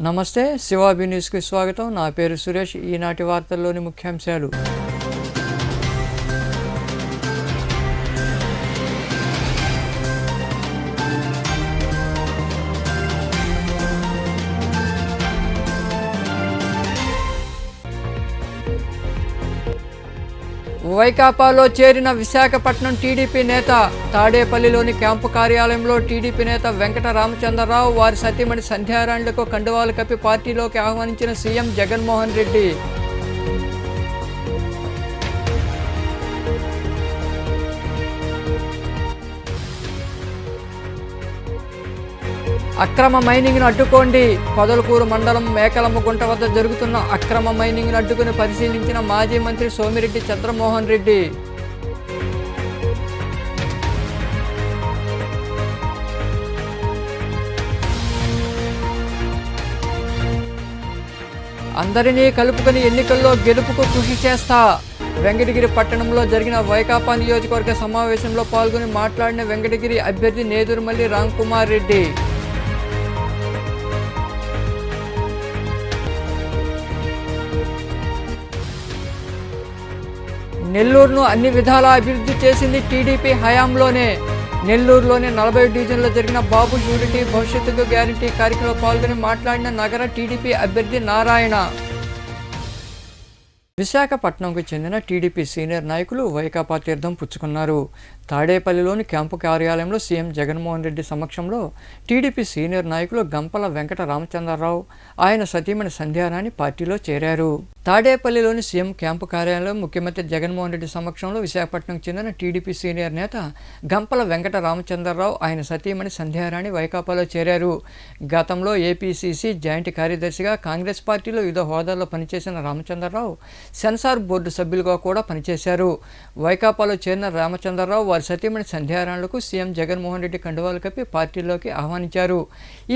నమస్తే శివాబి న్యూస్కి స్వాగతం. నా పేరు సురేష్. ఈనాటి వార్తల్లోని ముఖ్యాంశాలు. వైకాపాలో చేరిన విశాఖపట్నం టీడీపీ నేత. తాడేపల్లిలోని క్యాంపు కార్యాలయంలో టీడీపీ నేత వెంకట రామచంద్రరావు వారి సతీమణి సంధ్యారాణులకు కండువాలు కప్పి పార్టీలోకి ఆహ్వానించిన సీఎం జగన్మోహన్ రెడ్డి. అక్రమ మైనింగ్ను అడ్డుకోండి. పొదలకూరు మండలం మేకలమ్మగుంట వద్ద జరుగుతున్న అక్రమ మైనింగ్ను అడ్డుకుని పరిశీలించిన మాజీ మంత్రి సోమిరెడ్డి చంద్రమోహన్ రెడ్డి. అందరినీ కలుపుకొని ఎన్నికల్లో గెలుపుకు కృషి చేస్తా. వెంకటగిరి పట్టణంలో జరిగిన వైకాపా నియోజకవర్గ సమావేశంలో పాల్గొని మాట్లాడిన వెంకటగిరి అభ్యర్థి నేదురుమల్లి రామ్కుమార్ రెడ్డి. నెల్లూరును అన్ని విధాలా అభివృద్ధి చేసింది టీడీపీ హయాంలోనే. నెల్లూరులోని 40 డివిజన్లో జరిగిన బాబు షూరిటీ భవిష్యత్తుకు గ్యారంటీ కార్యక్రమంలో పాల్గొని మాట్లాడిన నగర టీడీపీ అభ్యర్థి నారాయణ. విశాఖపట్నంకు చెందిన టీడీపీ సీనియర్ నాయకులు వైకాపా తీర్థం పుచ్చుకున్నారు. తాడేపల్లిలోని క్యాంపు కార్యాలయంలో సీఎం జగన్మోహన్ రెడ్డి సమక్షంలో టీడీపీ సీనియర్ నాయకులు గంపల వెంకట రామచంద్రరావు, ఆయన సతీమణి సంధ్యారాణి పార్టీలో చేరారు. తాడేపల్లిలోని సీఎం క్యాంపు కార్యాలయంలో ముఖ్యమంత్రి జగన్మోహన్ రెడ్డి సమక్షంలో విశాఖపట్నంకు చెందిన టీడీపీ సీనియర్ నేత గంపల వెంకట రామచంద్రరావు, ఆయన సతీమణి సంధ్యారాణి వైకాపాలో చేరారు. గతంలో ఏపీసీసీ జాయింట్ కార్యదర్శిగా కాంగ్రెస్ పార్టీలో వివిధ హోదాల్లో పనిచేసిన రామచంద్రరావు సెన్సార్ బోర్డు సభ్యులుగా కూడా పనిచేశారు. వైకాపాలో చేరిన రామచంద్రరావు వారి సతీమణి సంధ్యారాణులకు సీఎం జగన్మోహన్ రెడ్డి కండువాలు కప్పి పార్టీలోకి ఆహ్వానించారు.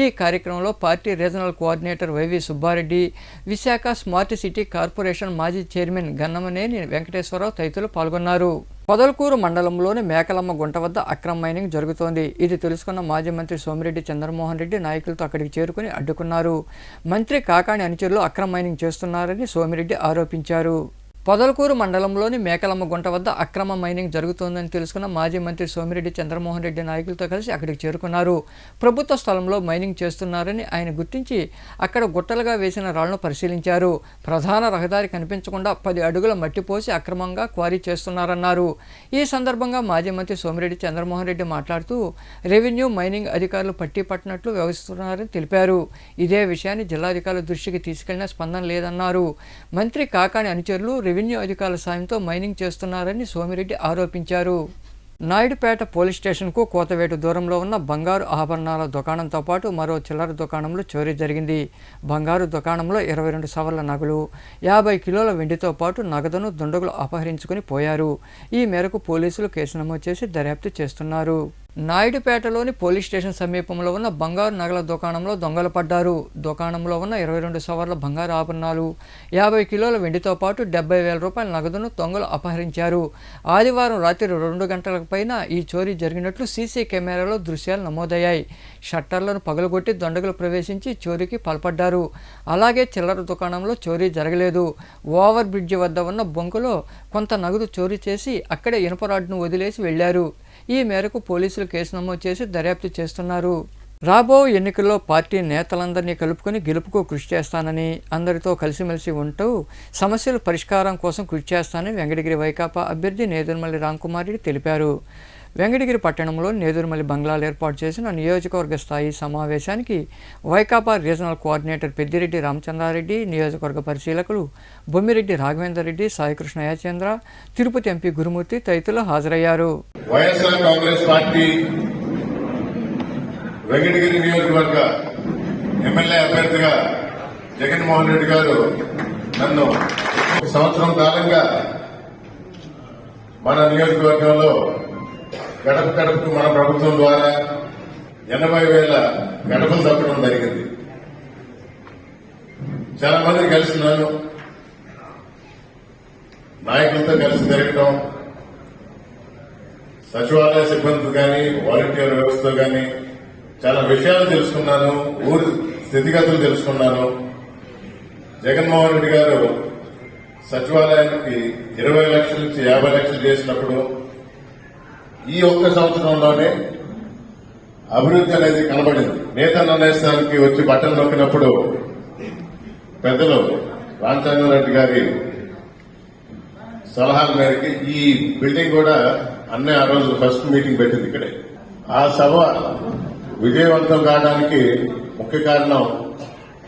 ఈ కార్యక్రమంలో party regional coordinator YV Subba Reddy, Visakha smart city corporation మాజీ చైర్మన్ గన్నమనేని వెంకటేశ్వరరావు తదితరులు పాల్గొన్నారు. పొదలకూరు మండలంలోని మేకలమ్మ గుంట వద్ద అక్రమ మైనింగ్ జరుగుతోంది. ఇది తెలుసుకున్న మాజీ మంత్రి సోమిరెడ్డి చంద్రమోహన్ రెడ్డి నాయకులతో అక్కడికి చేరుకుని అడ్డుకున్నారు. మంత్రి కాకాణి అనుచరులు అక్రమ మైనింగ్ చేస్తున్నారని సోమిరెడ్డి ఆరోపించారు. పొదలకూరు మండలంలోని మేకలమ్మ గుంట వద్ద అక్రమ మైనింగ్ జరుగుతోందని తెలుసుకున్న మాజీ మంత్రి సోమిరెడ్డి చంద్రమోహన్ రెడ్డి నాయకులతో కలిసి అక్కడికి చేరుకున్నారు. ప్రభుత్వ స్థలంలో మైనింగ్ చేస్తున్నారని ఆయన గుర్తించి అక్కడ గుట్టలుగా వేసిన రాళ్లను పరిశీలించారు. ప్రధాన రహదారి కనిపించకుండా 10 అడుగుల మట్టి పోసి అక్రమంగా క్వారీ చేస్తున్నారన్నారు. ఈ సందర్భంగా మాజీ మంత్రి సోమిరెడ్డి చంద్రమోహన్ రెడ్డి మాట్లాడుతూ రెవెన్యూ మైనింగ్ అధికారులు పట్టి పట్టినట్లు వ్యవహరిస్తున్నారని తెలిపారు. ఇదే విషయాన్ని జిల్లాధికారుల దృష్టికి తీసుకెళ్లినా స్పందన లేదన్నారు. మంత్రి కాకాణి అనుచరులు రెవెన్యూ అధికారుల సాయంతో మైనింగ్ చేస్తున్నారని సోమిరెడ్డి ఆరోపించారు. నాయుడుపేట పోలీస్ స్టేషన్కు కోతవేటు దూరంలో ఉన్న బంగారు ఆభరణాల దుకాణంతో పాటు మరో చిల్లర దుకాణంలో చోరీ జరిగింది. బంగారు దుకాణంలో 22 సవర్ల నగలు, 50 కిలోల వెండితో పాటు నగదును దుండగులు అపహరించుకుని పోయారు. ఈ మేరకు పోలీసులు కేసు నమోదు చేసి దర్యాప్తు చేస్తున్నారు. నాయుడుపేటలోని పోలీస్ స్టేషన్ సమీపంలో ఉన్న బంగారు నగల దుకాణంలో దొంగలు పడ్డారు. దుకాణంలో ఉన్న 22 సవర్ల బంగారు ఆభరణాలు, 50 కిలోల వెండితో పాటు 70,000 రూపాయల నగదును దొంగలు అపహరించారు. ఆదివారం రాత్రి 2 గంటలకు పైన ఈ చోరీ జరిగినట్లు సీసీ కెమెరాలో దృశ్యాలు నమోదయ్యాయి. షట్టర్లను పగలగొట్టి దొండగులు ప్రవేశించి చోరీకి పాల్పడ్డారు. అలాగే చిల్లర దుకాణంలో చోరీ జరగలేదు. ఓవర్ బ్రిడ్జి వద్ద ఉన్న బొంకులో కొంత నగదు చోరీ చేసి అక్కడే ఇనుప రాడ్ను వదిలేసి వెళ్లారు. ఈ మేరకు పోలీసులు కేసు నమోదు చేసి దర్యాప్తు చేస్తున్నారు. రాబో ఎన్నికల్లో పార్టీ నేతలందరినీ కలుపుకొని గెలుపుకు కృషి చేస్తానని, అందరితో కలిసిమెలిసి ఉంటూ సమస్యల పరిష్కారం కోసం కృషి చేస్తానని వెంకటగిరి వైకాపా అభ్యర్థి నేదురుమల్లి రామ్కుమార్ రెడ్డి తెలిపారు. వెంకటగిరి పట్టణంలో నేదురుమల్లి బంగ్లాలు ఏర్పాటు చేసిన నియోజకవర్గ స్థాయి సమావేశానికి వైకాపా రీజనల్ కోఆర్డినేటర్ పెద్దిరెడ్డి రామచంద్రారెడ్డి, నియోజకవర్గ పరిశీలకులు బొమ్మిరెడ్డి రాఘవేందర్ రెడ్డి, సాయికృష్ణ యాచేంద్ర, తిరుపతి ఎంపీ గురుమూర్తి తదితరులు హాజరయ్యారు. వైఎస్ఆర్ కాంగ్రెస్ పార్టీ వెంకటగిరి నియోజకవర్గ ఎమ్మెల్యే అభ్యర్థిగా జగన్మోహన్ రెడ్డి గారు నన్ను 1 సంవత్సరం కాలంగా మన నియోజకవర్గంలో గడప గడపకు మన ప్రభుత్వం ద్వారా 80,000 గడపలు తప్పడం జరిగింది. చాలా మందిని కలిసినాను, నాయకులతో కలిసి తిరగడం, సచివాలయ సిబ్బందితో కానీ వాలంటీర్ వ్యవస్థతో కానీ చాలా విషయాలు తెలుసుకున్నాను. ఊరు స్థితిగతులు తెలుసుకున్నాను. జగన్మోహన్ రెడ్డి గారు సచివాలయానికి 20 లక్షల నుంచి 50 లక్షలు చేసినప్పుడు ఈ ఒక్క సంవత్సరంలోనే అభివృద్ధి అనేది కనబడింది. నేతన్న నేస్తానికి వచ్చి బట్టలు నొక్కినప్పుడు పెద్దలు రామచంద్రారెడ్డి గారి సలహాల మేరకు ఈ బిల్డింగ్ కూడా అన్నీ ఆ రోజు ఫస్ట్ మీటింగ్ పెట్టింది ఇక్కడే. ఆ సభ విజయవంతం కావడానికి ముఖ్య కారణం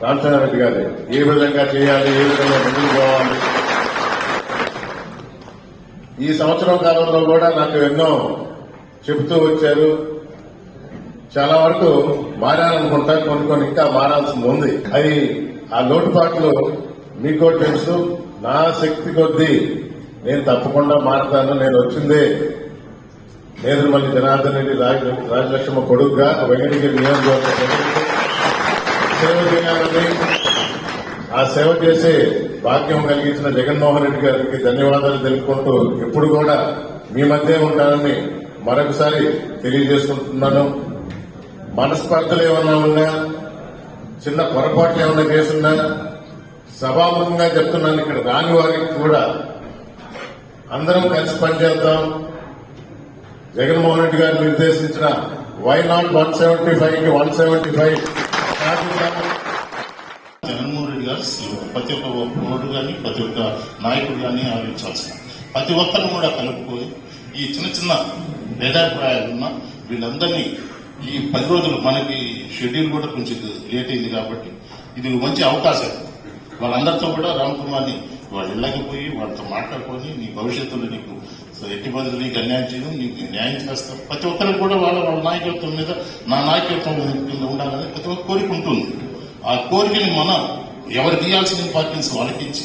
రామచంద్రారెడ్డి గారు. ఏ విధంగా చేయాలి, ఏ విధంగా ముందుకు పోవాలి. ఈ సంవత్సరం కాలంలో కూడా నాకు ఎన్నో చెబుతూ వచ్చారు. చాలా వరకు మారాలనుకుంటా, కొన్ని ఇంకా మారాల్సింది ఉంది. అది ఆ లోటుపాట్లు మీకు తెలుసు. నా శక్తి కొద్దీ నేను తప్పకుండా మారుతాను. నేను వచ్చిందే నేదురుమల్లి జనార్దన్ రెడ్డి రాజలక్ష్మ కొడుకుగా వెంకటగిరి నియోజకవర్గం సేవ చేయాలని, ఆ సేవ చేసే భాగ్యం కలిగించిన జగన్మోహన్ రెడ్డి గారికి ధన్యవాదాలు తెలుపుకుంటూ ఎప్పుడు కూడా మీ మధ్య ఉంటానని మరొకసారి తెలియజేసుకుంటున్నాను. మనస్పర్ధలు ఏమన్నా ఉన్నా, చిన్న పొరపాట్లు ఏమన్నా చేస్తున్నా సభాముఖంగా చెప్తున్నాను. ఇక్కడ రాని వారికి కూడా అందరం కలిసి పనిచేద్దాం. జగన్మోహన్ రెడ్డి గారు నిర్దేశించిన వై నాట్ 175 కి 175 జగన్మోహన్ రెడ్డి గారు ప్రతి ఒక్క ఓటు కానీ ప్రతి ఒక్క నాయకుడు కానీ ఆలోచించాల్సిన ప్రతి ఒక్కరు కూడా కలుపుకొని ఈ చిన్న భేదాభిప్రాయాలున్న వీళ్ళందరినీ ఈ 10 రోజులు మనకి షెడ్యూల్ కూడా కొంచెం లేట్ అయింది కాబట్టి ఇది మంచి అవకాశం. వాళ్ళందరితో కూడా రామ్ కుమార్ని వాళ్ళ ఇళ్ళకి పోయి వాళ్ళతో మాట్లాడుకొని నీ భవిష్యత్తులో నీకు ఎట్టి బదులు నీకు అన్యాయం చేయడం, నీకు న్యాయం చేస్తాం. ప్రతి ఒక్కరికి కూడా వాళ్ళ నాయకత్వం మీద నా నాయకత్వం కింద ఉండాలని ప్రతి ఒక్క కోరిక ఉంటుంది. ఆ కోరికని మనం ఎవరు తీయాల్సిన ఇంపార్టెన్స్ వాళ్ళకి ఇచ్చి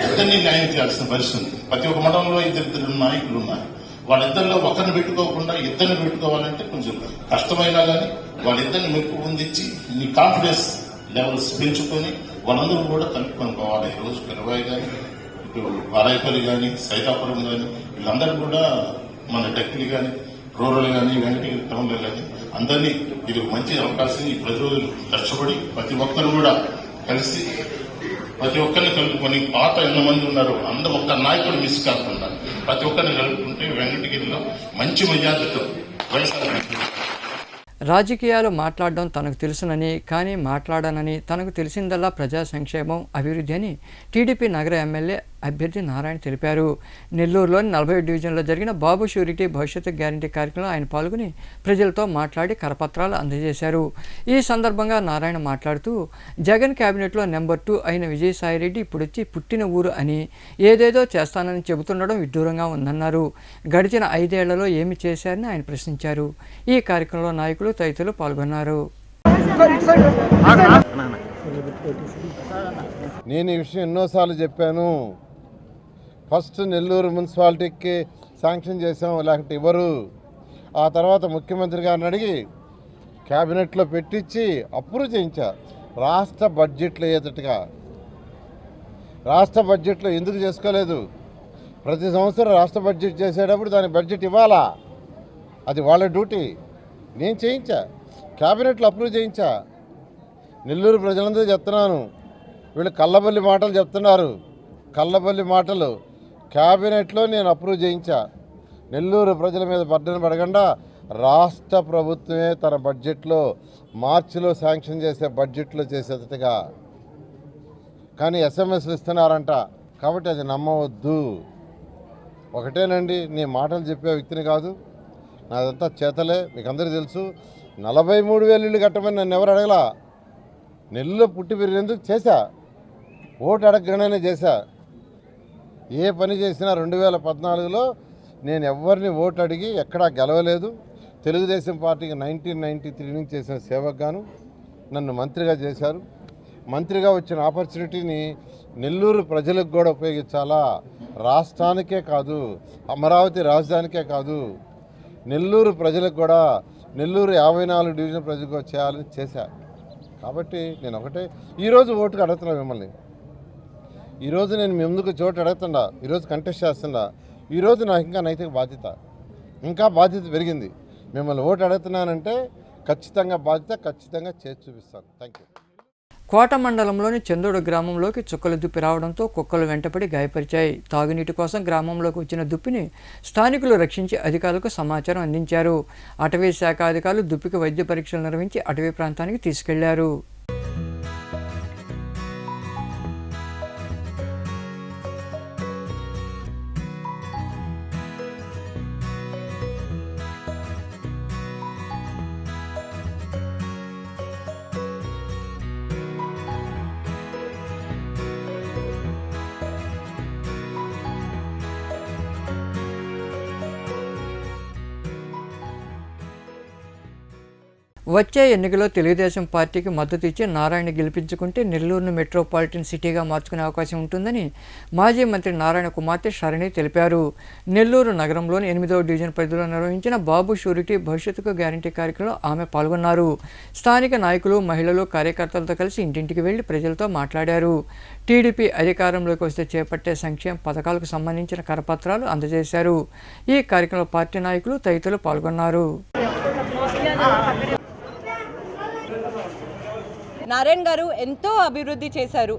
ఇద్దరిని న్యాయం చేయాల్సిన పరిస్థితి ఉంది. ప్రతి ఒక్క మండలంలో ఇద్దరు నాయకులు ఉన్నారు. వాళ్ళిద్దరిలో ఒకరిని పెట్టుకోకుండా ఇద్దరిని పెట్టుకోవాలంటే కొంచెం కష్టమైనా కానీ వాళ్ళిద్దరిని మెప్పు పొందించి నీ కాన్ఫిడెన్స్ లెవెల్స్ పెంచుకొని వాళ్ళందరూ కూడా కలుపుకొని పోవాలి. ఈ రోజు పెరవాయి కానీ, ఇటు వారాయపల్లి కానీ, సైతాపురం కానీ వీళ్ళందరూ కూడా మన డక్కిలి కానీ, రూరల్ కానీ, వెంకటగిరి టౌన్లో కానీ అందరినీ ఇది మంచి అవకాశం. ఈ 10 రోజులు కష్టపడి ప్రతి ఒక్కరు కూడా కలిసి ప్రతి ఒక్కరిని కలుపుకొని పాత ఎంతమంది ఉన్నారో అందరూ ఒక్క నాయకుడు మిస్ కాకుండా ప్రతి ఒక్కరిని కలుపుకుంటే వెంకటగిరిలో మంచి మెజార్టీతో వైఎస్ఆర్ రాజకీయాలు మాట్లాడడం తనకు తెలుసునని, కానీ మాట్లాడనని, తనకు తెలిసిందల్లా ప్రజా సంక్షేమం, అభివృద్ధి అని టీడీపీ నగర ఎమ్మెల్యే అభ్యర్థి నారాయణ తెలిపారు. నెల్లూరులోని 40 డివిజన్లో జరిగిన బాబు షూరిటీ భవిష్యత్తు గ్యారంటీ కార్యక్రమంలో ఆయన పాల్గొని ప్రజలతో మాట్లాడి కరపత్రాలు అందజేశారు. ఈ సందర్భంగా నారాయణ మాట్లాడుతూ జగన్ కేబినెట్లో నెంబర్ 2 అయిన విజయసాయిరెడ్డి ఇప్పుడొచ్చి పుట్టిన ఊరు అని ఏదేదో చేస్తానని చెబుతుండడం విడ్డూరంగా ఉందన్నారు. గడిచిన 5 ఏళ్లలో ఏమి చేశారని ఆయన ప్రశ్నించారు. ఈ కార్యక్రమంలో నాయకులు తదితరులు పాల్గొన్నారు. నేను ఈ విషయం ఎన్నోసార్లు చెప్పాను. ఫస్ట్ నెల్లూరు మున్సిపాలిటీకి శాంక్షన్ చేసాం, లేకపోతే ఇవ్వరు. ఆ తర్వాత ముఖ్యమంత్రి గారిని అడిగి క్యాబినెట్లో పెట్టించి అప్రూవ్ చేయించా. రాష్ట్ర బడ్జెట్లో అయ్యేటట్టుగా. రాష్ట్ర బడ్జెట్లో ఎందుకు చేసుకోలేదు? ప్రతి సంవత్సరం రాష్ట్ర బడ్జెట్ చేసేటప్పుడు దాని బడ్జెట్ ఇవ్వాలా, అది వాళ్ళ డ్యూటీ. నేను చేయించా, క్యాబినెట్లో అప్రూవ్ చేయించా. నెల్లూరు ప్రజలందరూ చెప్తున్నాను, వీళ్ళు కల్లబల్లి మాటలు చెప్తున్నారు. కల్లబల్లి మాటలు క్యాబినెట్లో నేను అప్రూవ్ చేయించా. నెల్లూరు ప్రజల మీద బర్డెన్ పడకుండా రాష్ట్ర ప్రభుత్వమే తన బడ్జెట్లో మార్చిలో శాంక్షన్ చేసే బడ్జెట్లో చేసేటట్టుగా. కానీ ఎస్ఎంఎస్లు ఇస్తున్నారంట, కాబట్టి అది నమ్మవద్దు. ఒకటేనండి, నేను మాటలు చెప్పే వ్యక్తిని కాదు, నాదంతా చేతలే. మీకు అందరికీ తెలుసు. 43,000 ఇళ్ళు కట్టమని నన్ను ఎవరు అడగలా. నెల్లూరులో పుట్టి పెరిగినందుకు చేశా, ఓటు అడగగానే చేశా. ఏ పని చేసినా 2014లో నేను ఎవరిని ఓటు అడిగి ఎక్కడా గెలవలేదు. తెలుగుదేశం పార్టీకి 1993 నుంచి చేసిన సేవకు గాను నన్ను మంత్రిగా చేశారు. మంత్రిగా వచ్చిన ఆపర్చునిటీని నెల్లూరు ప్రజలకు కూడా ఉపయోగించాలా, రాష్ట్రానికే కాదు, అమరావతి రాజధానికే కాదు, నెల్లూరు ప్రజలకు కూడా, నెల్లూరు 54 డివిజన్ ప్రజలకు చేయాలని చేశా. కాబట్టి నేను ఒకటే ఈరోజు ఓటుకు అడుగుతున్నా మిమ్మల్ని. ఈరోజు నేను మీ ముందుకు చోటు అడుగుతుండా, ఈరోజు కంటెస్ట్ చేస్తుండా. ఈరోజు నాకు ఇంకా నైతిక బాధ్యత, ఇంకా బాధ్యత పెరిగింది. మిమ్మల్ని ఓటు అడుగుతున్నానంటే ఖచ్చితంగా బాధ్యత ఖచ్చితంగా చేసి చూపిస్తాను. Thank you. కోట మండలంలోని చందోడు గ్రామంలోకి చుక్కల దుప్పి రావడంతో కుక్కలు వెంటపడి గాయపరిచాయి. తాగునీటి కోసం గ్రామంలోకి వచ్చిన దుప్పిని స్థానికులు రక్షించి అధికారులకు సమాచారం అందించారు. అటవీ శాఖ అధికారులు దుప్పికి వైద్య పరీక్షలు నిర్వహించి అటవీ ప్రాంతానికి తీసుకెళ్లారు. వచ్చే ఎన్నికల్లో తెలుగుదేశం పార్టీకి మద్దతు ఇచ్చి నారాయణ గెలిపించుకుంటే నెల్లూరును మెట్రోపాలిటన్ సిటీగా మార్చుకునే అవకాశం ఉంటుందని మాజీ మంత్రి నారాయణ కుమార్తె శరణి తెలిపారు. నెల్లూరు నగరంలోని 8వ డివిజన్ పరిధిలో నిర్వహించిన బాబు షూరిటీ భవిష్యత్తుకు గ్యారంటీ కార్యక్రమంలో ఆమె పాల్గొన్నారు. స్థానిక నాయకులు, మహిళలు, కార్యకర్తలతో కలిసి ఇంటింటికి వెళ్లి ప్రజలతో మాట్లాడారు. టీడీపీ అధికారంలోకి వస్తే చేపట్టే సంక్షేమ పథకాలకు సంబంధించిన కరపత్రాలు అందజేశారు. ఈ కార్యక్రమంలో పార్టీ నాయకులు తదితరులు పాల్గొన్నారు. నారాయణ గారు ఎంతో అభివృద్ధి చేశారు.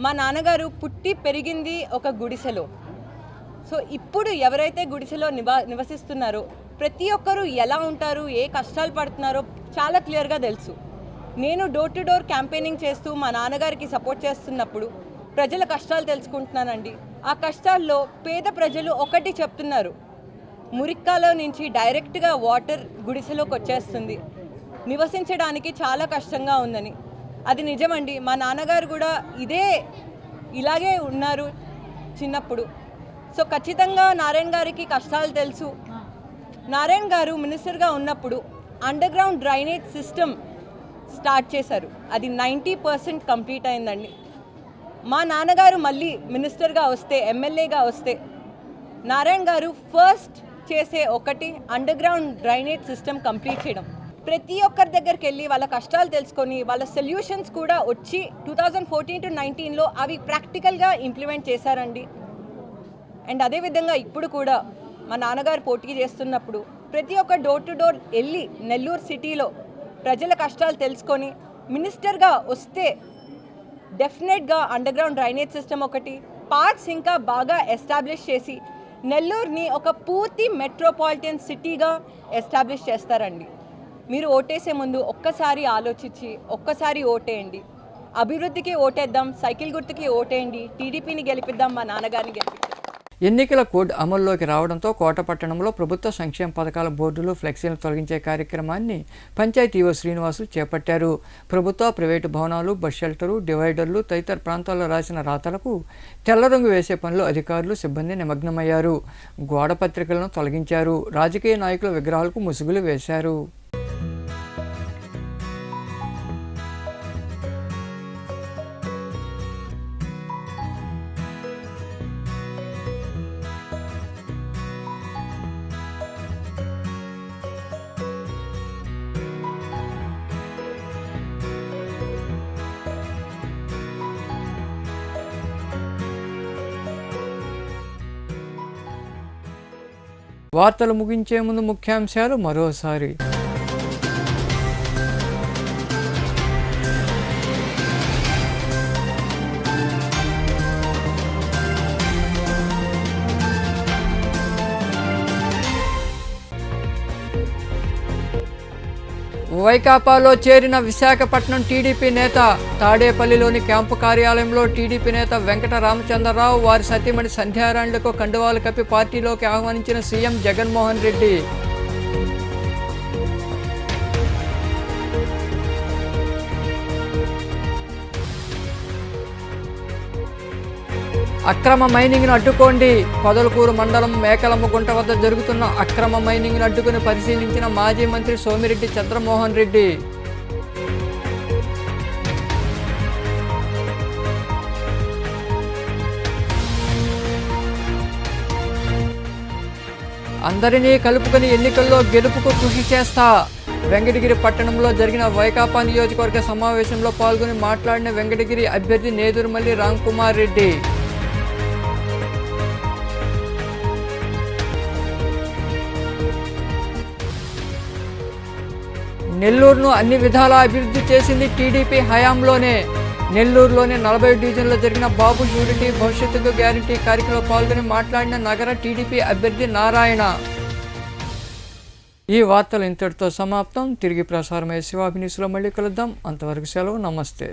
మా నాన్నగారు పుట్టి పెరిగింది ఒక గుడిసెలో. సో ఇప్పుడు ఎవరైతే గుడిసెలో నివసిస్తున్నారో ప్రతి ఒక్కరూ ఎలా ఉంటారు, ఏ కష్టాలు పడుతున్నారో చాలా క్లియర్గా తెలుసు. నేను డోర్ టు డోర్ క్యాంపెయినింగ్ చేస్తూ మా నాన్నగారికి సపోర్ట్ చేస్తున్నప్పుడు ప్రజల కష్టాలు తెలుసుకుంటున్నానండి. ఆ కష్టాల్లో పేద ప్రజలు ఒకటి చెప్తున్నారు, మురిక్కాలో నుంచి డైరెక్ట్గా వాటర్ గుడిసెలోకి వచ్చేస్తుంది, నివసించడానికి చాలా కష్టంగా ఉందని. అది నిజమండి. మా నాన్నగారు కూడా ఇలాగే ఉన్నారు చిన్నప్పుడు. సో ఖచ్చితంగా నారాయణ గారికి కష్టాలు తెలుసు. నారాయణ గారు మినిస్టర్గా ఉన్నప్పుడు under ground drainage system start చేశారు. అది 90% కంప్లీట్ అయిందండి. మా నాన్నగారు మళ్ళీ మినిస్టర్గా వస్తే, ఎమ్మెల్యేగా వస్తే నారాయణ గారు ఫస్ట్ చేసే ఒకటి under ground drainage system complete చేయడం. ప్రతి ఒక్కరి దగ్గరికి వెళ్ళి వాళ్ళ కష్టాలు తెలుసుకొని వాళ్ళ సొల్యూషన్స్ కూడా వచ్చి 2014 to 19లో అవి ప్రాక్టికల్గా ఇంప్లిమెంట్ చేశారండి. అండ్ అదేవిధంగా ఇప్పుడు కూడా మా నాన్నగారు పోటీ చేస్తున్నప్పుడు ప్రతి ఒక్క డోర్ టు డోర్ వెళ్ళి నెల్లూరు సిటీలో ప్రజల కష్టాలు తెలుసుకొని మినిస్టర్గా వస్తే డెఫినెట్గా అండర్ గ్రౌండ్ డ్రైనేజ్ సిస్టమ్ ఒకటి, పార్క్స్ ఇంకా బాగా ఎస్టాబ్లిష్ చేసి నెల్లూరుని ఒక పూర్తి మెట్రోపాలిటన్ సిటీగా ఎస్టాబ్లిష్ చేస్తారండి. మీరు ఓటేసే ముందు ఒక్కసారి ఆలోచించి ఒక్కసారి ఓటేయండి. అభివృద్ధికి ఓటేద్దాం, సైకిల్ గుర్తుకి ఓటేయండి, టీడీపీని గెలిపిద్దాం, మా నాన్నగారిని గెలిపిద్దాం. ఎన్నికల కోడ్ అమల్లోకి రావడంతో కోట పట్టణంలో ప్రభుత్వ సంక్షేమ పథకాల బోర్డులు, ఫ్లెక్సీలను తొలగించే కార్యక్రమాన్ని పంచాయతీ ఈవో శ్రీనివాసులు చేపట్టారు. ప్రభుత్వ, ప్రైవేటు భవనాలు, బస్ షెల్టరు, డివైడర్లు తదితర ప్రాంతాల్లో రాసిన రాతలకు తెల్ల రంగు వేసే పనిలో అధికారులు, సిబ్బంది నిమగ్నమయ్యారు. గోడ పత్రికలను తొలగించారు. రాజకీయ నాయకుల విగ్రహాలకు ముసుగులు వేశారు. వార్తలు ముగించే ముందు ముఖ్యాంశాలు మరోసారి. వైకాపాలో చేరిన విశాఖపట్నం టీడీపీ నేత. తాడేపల్లిలోని క్యాంపు కార్యాలయంలో టీడీపీ నేత వెంకట రామచంద్రరావు, వారి సతీమణి సంధ్యారాణులకు కండువాలు కప్పి పార్టీలోకి ఆహ్వానించిన సీఎం జగన్మోహన్ రెడ్డి. అక్రమ మైనింగ్ను అడ్డుకోండి. పొదలకూరు మండలం మేకలమ్మగుంట వద్ద జరుగుతున్న అక్రమ మైనింగ్ను అడ్డుకుని పరిశీలించిన మాజీ మంత్రి సోమిరెడ్డి చంద్రమోహన్ రెడ్డి. అందరినీ కలుపుకొని ఎన్నికల్లో గెలుపుకు కృషి చేస్తా. వెంకటగిరి పట్టణంలో జరిగిన వైకాపా నియోజకవర్గ సమావేశంలో పాల్గొని మాట్లాడిన వెంకటగిరి అభ్యర్థి నేదురుమల్లి రామ్కుమార్ రెడ్డి. నెల్లూరును అన్ని విధాలా అభివృద్ధి చేసింది టీడీపీ హయాంలోనే. నెల్లూరులోని 40 డివిజన్లో జరిగిన బాబు షూరిటీ భవిష్యత్తుకు గ్యారంటీ కార్యక్రమంలో పాల్గొని మాట్లాడిన నగర టీడీపీ అభ్యర్థి నారాయణ. ఈ వార్తలు ఇంతటితో సమాప్తం. తిరిగి ప్రసారమయ్యే శివాభినీసులో మళ్ళీ కలుద్దాం. అంతవరకు సెలవు. నమస్తే.